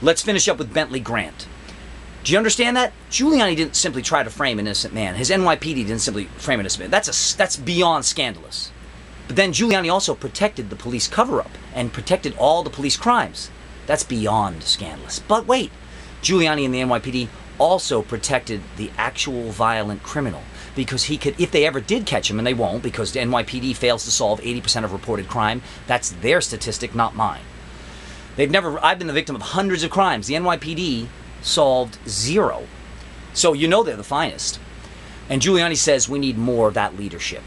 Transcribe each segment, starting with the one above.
Let's finish up with Bentley Grant. Do you understand that? Giuliani didn't simply try to frame an innocent man. His NYPD didn't simply frame an innocent man. That's beyond scandalous. But then Giuliani also protected the police cover-up and protected all the police crimes. That's beyond scandalous. But wait, Giuliani and the NYPD also protected the actual violent criminal, because he could, if they ever did catch him, and they won't because the NYPD fails to solve 80% of reported crime, that's their statistic, not mine. I've been the victim of hundreds of crimes. The NYPD solved 0. So you know they're the finest. And Giuliani says we need more of that leadership.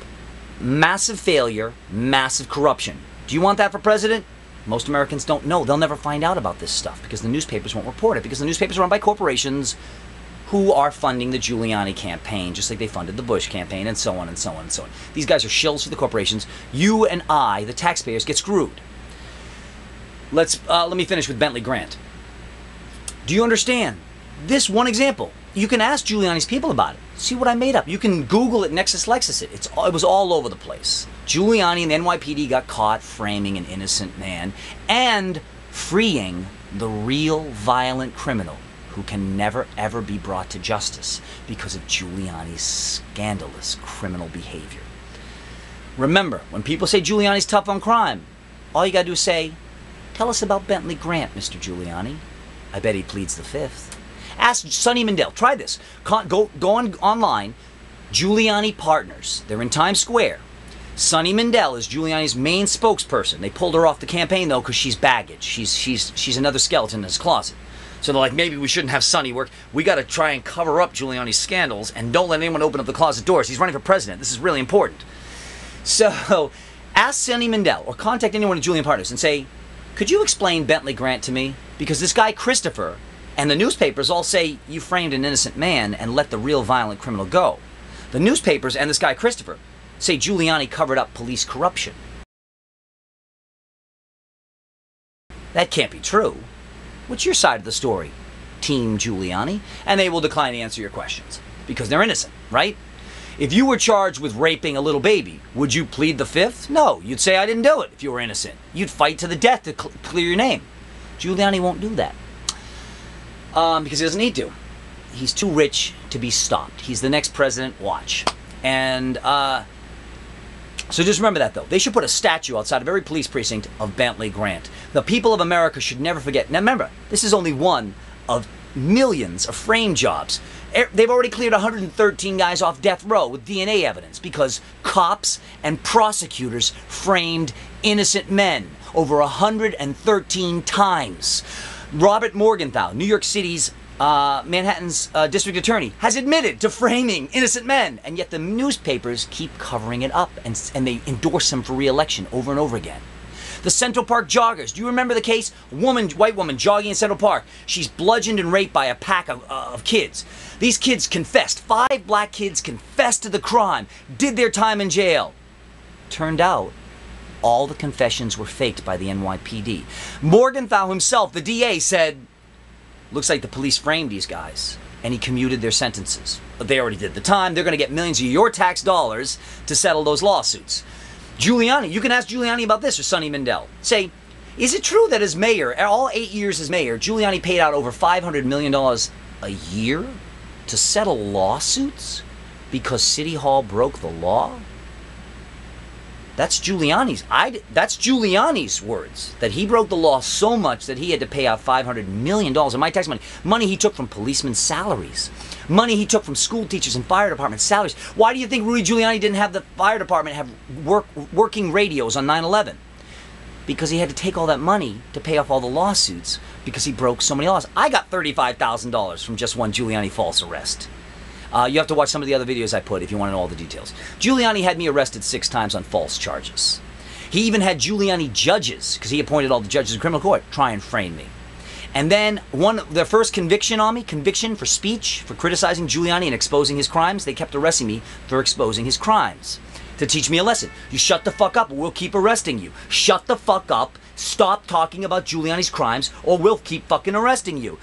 Massive failure, massive corruption. Do you want that for president? Most Americans don't know. They'll never find out about this stuff because the newspapers won't report it, because the newspapers are run by corporations who are funding the Giuliani campaign, just like they funded the Bush campaign, and so on and so on and so on. These guys are shills for the corporations. You and I, the taxpayers, get screwed. Let me finish with Bentley Grant. Do you understand? This one example. You can ask Giuliani's people about it. See what I made up. You can Google it, Nexus Lexus it. It was all over the place. Giuliani and the NYPD got caught framing an innocent man and freeing the real violent criminal who can never ever be brought to justice because of Giuliani's scandalous criminal behavior. Remember, when people say Giuliani's tough on crime, all you gotta do is say, tell us about Bentley Grant, Mr. Giuliani. I bet he pleads the fifth. Ask Sonny Mandel. Try this. Go online. Giuliani Partners. They're in Times Square. Sonny Mandel is Giuliani's main spokesperson. They pulled her off the campaign though because she's baggage. She's another skeleton in his closet. So they're like, maybe we shouldn't have Sonny work. We got to try and cover up Giuliani's scandals and don't let anyone open up the closet doors. He's running for president. This is really important. So ask Sonny Mandel or contact anyone at Giuliani Partners and say, could you explain Bentley Grant to me? Because this guy Christopher and the newspapers all say you framed an innocent man and let the real violent criminal go. The newspapers and this guy Christopher say Giuliani covered up police corruption. That can't be true. What's your side of the story, Team Giuliani? And they will decline to answer your questions because they're innocent, right? If you were charged with raping a little baby, would you plead the fifth? No, you'd say I didn't do it if you were innocent. You'd fight to the death to clear your name. Giuliani won't do that because he doesn't need to. He's too rich to be stopped. He's the next president, watch. And so just remember that, though. They should put a statue outside of every police precinct of Bentley Grant. The people of America should never forget. Now remember, this is only one of millions of frame jobs. They've already cleared 113 guys off death row with DNA evidence because cops and prosecutors framed innocent men over 113 times. Robert Morgenthau, New York City's Manhattan's district attorney, has admitted to framing innocent men, and yet the newspapers keep covering it up and they endorse him for re-election over and over again. The Central Park joggers. Do you remember the case? White woman jogging in Central Park. She's bludgeoned and raped by a pack of kids. These kids confessed. 5 black kids confessed to the crime, did their time in jail. Turned out, all the confessions were faked by the NYPD. Morgenthau himself, the DA, said, looks like the police framed these guys, and he commuted their sentences. They already did the time. They're going to get millions of your tax dollars to settle those lawsuits. Giuliani, you can ask Giuliani about this or Sonny Mandel. Say, is it true that as mayor, all 8 years as mayor, Giuliani paid out over $500 million a year to settle lawsuits because City Hall broke the law? That's Giuliani's. That's Giuliani's words, that he broke the law so much that he had to pay out $500 million of my tax money. Money he took from policemen's salaries. Money he took from school teachers and fire department salaries. Why do you think Rudy Giuliani didn't have the fire department have working radios on 9/11? Because he had to take all that money to pay off all the lawsuits because he broke so many laws. I got $35,000 from just one Giuliani false arrest. You have to watch some of the other videos I put if you want to know all the details. Giuliani had me arrested 6 times on false charges. He even had Giuliani judges, because he appointed all the judges in criminal court, try and frame me. And then their first conviction on me, conviction for speech, for criticizing Giuliani and exposing his crimes, they kept arresting me for exposing his crimes. To teach me a lesson. You shut the fuck up or we'll keep arresting you. Shut the fuck up, stop talking about Giuliani's crimes or we'll keep fucking arresting you.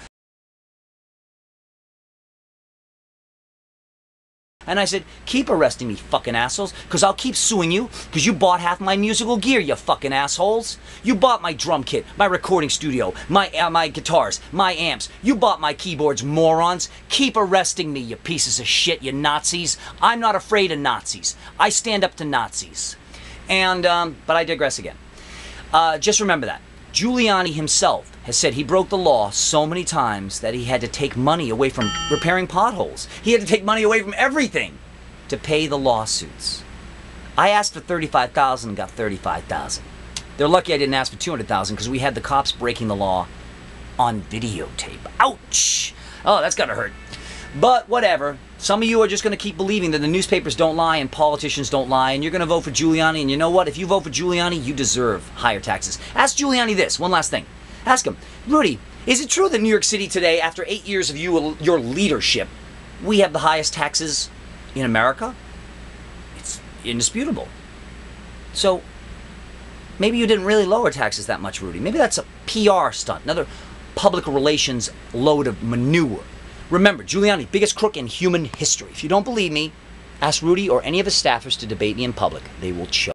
And I said, keep arresting me, fucking assholes, because I'll keep suing you, because you bought half my musical gear, you fucking assholes. You bought my drum kit, my recording studio, my guitars, my amps. You bought my keyboards, morons. Keep arresting me, you pieces of shit, you Nazis. I'm not afraid of Nazis. I stand up to Nazis. And, but I digress again. Just remember that. Giuliani himself has said he broke the law so many times that he had to take money away from repairing potholes. He had to take money away from everything to pay the lawsuits. I asked for $35,000 and got $35,000. They're lucky I didn't ask for $200,000 because we had the cops breaking the law on videotape. Ouch! Oh, that's gotta hurt. But whatever. Some of you are just going to keep believing that the newspapers don't lie and politicians don't lie, and you're going to vote for Giuliani, and you know what? If you vote for Giuliani, you deserve higher taxes. Ask Giuliani this, one last thing. Ask him, Rudy, is it true that New York City today, after 8 years of your leadership, we have the highest taxes in America? It's indisputable. So, maybe you didn't really lower taxes that much, Rudy. Maybe that's a PR stunt, another public relations load of manure. Remember, Giuliani, biggest crook in human history. If you don't believe me, ask Rudy or any of his staffers to debate me in public. They will choke.